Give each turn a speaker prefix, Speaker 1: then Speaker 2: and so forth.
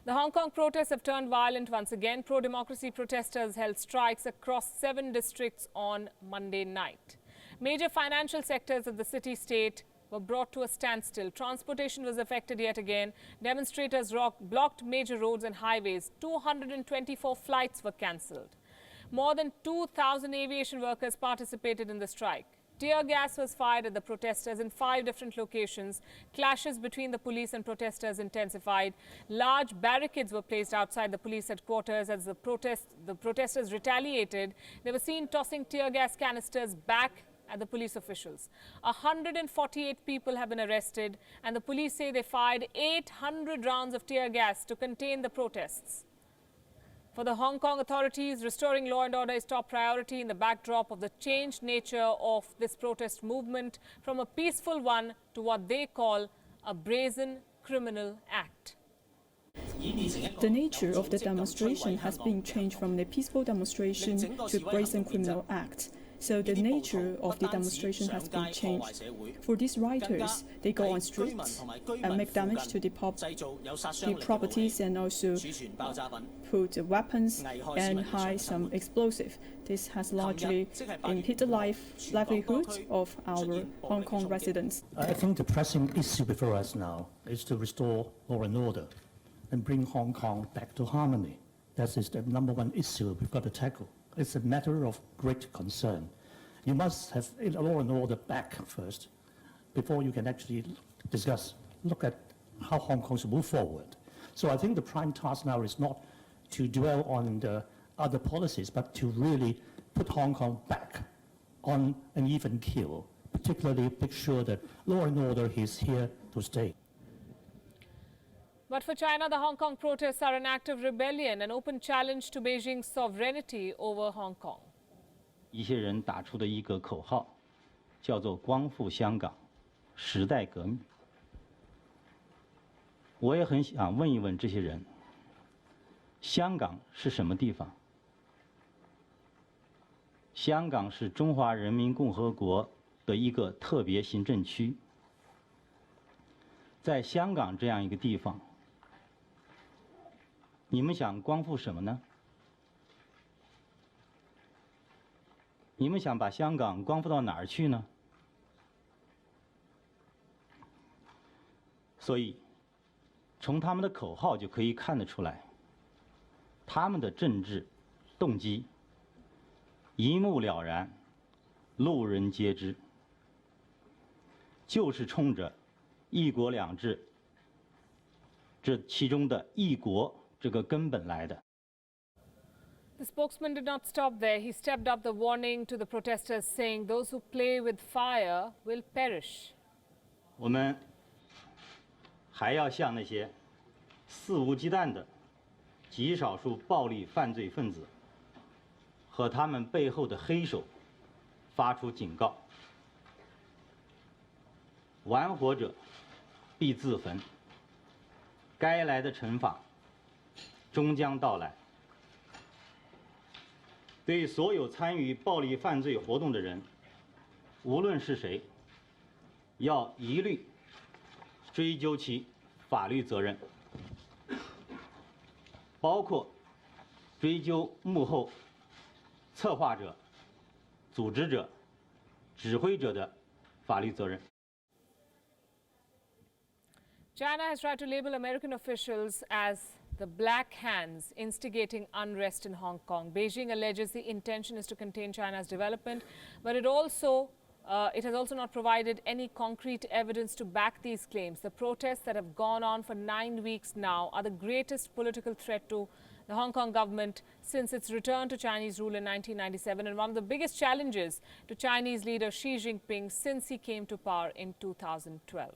Speaker 1: The Hong Kong protests have turned violent once again. Pro-democracy protesters held strikes across 7 districts on Monday night. Major financial sectors of the city-state were brought to a standstill. Transportation was affected yet again. Demonstrators blocked major roads and highways. 224 flights were cancelled. More than 2,000 aviation workers participated in the strike. Tear gas was fired at the protesters in 5 different locations. Clashes between the police and protesters intensified. Large barricades were placed outside the police headquarters as the protesters retaliated. They were seen tossing tear gas canisters back at the police officials. 148 people have been arrested, and the police say they fired 800 rounds of tear gas to contain the protests. For the Hong Kong authorities, restoring law and order is top priority in the backdrop of the changed nature of this protest movement from a peaceful one to what they call a brazen criminal act.
Speaker 2: The nature of the demonstration has been changed from a peaceful demonstration to a brazen criminal act. So the nature of the demonstration has been changed. For these rioters, they go on streets and make damage to the properties and also put weapons and hide some explosive. This has largely impeded the livelihood of our Hong Kong residents.
Speaker 3: I think the pressing issue before us now is to restore law and order and bring Hong Kong back to harmony. That is the #1 issue we've got to tackle. It's a matter of great concern. You must have law and order back first before you can actually look at how Hong Kong should move forward. So I think the prime task now is not to dwell on the other policies, but to really put Hong Kong back on an even keel, particularly make sure that law and order is here to stay.
Speaker 1: But for China, the Hong Kong protests are an act of rebellion, an open challenge to Beijing's sovereignty over Hong Kong.
Speaker 4: 一些人打出的一个口号，叫做"光复香港，时代革命"。我也很想问一问这些人，香港是什么地方？香港是中华人民共和国的一个特别行政区。在香港这样一个地方，你们想光复什么呢？你们想把香港光复到哪儿去呢？所以，从他们的口号就可以看得出来，他们的政治动机一目了然，路人皆知，就是冲着"一国两制"这其中的"一国"这个根本来的。
Speaker 1: The spokesman did not stop there. He stepped up the warning to the protesters, saying those who play with fire will perish.
Speaker 4: 我们还要向那些肆无忌惮的极少数暴力犯罪分子和他们背后的黑手发出警告：玩火者必自焚，该来的惩罚终将到来。 对所有参与暴力犯罪活动的人，无论是谁，要一律追究其法律责任，包括追究幕后策划者、组织者、指挥者的法律责任。
Speaker 1: China has tried to label American officials as the Black Hands instigating unrest in Hong Kong. Beijing alleges the intention is to contain China's development, but it has also not provided any concrete evidence to back these claims. The protests that have gone on for 9 weeks now are the greatest political threat to the Hong Kong government since its return to Chinese rule in 1997, and one of the biggest challenges to Chinese leader Xi Jinping since he came to power in 2012.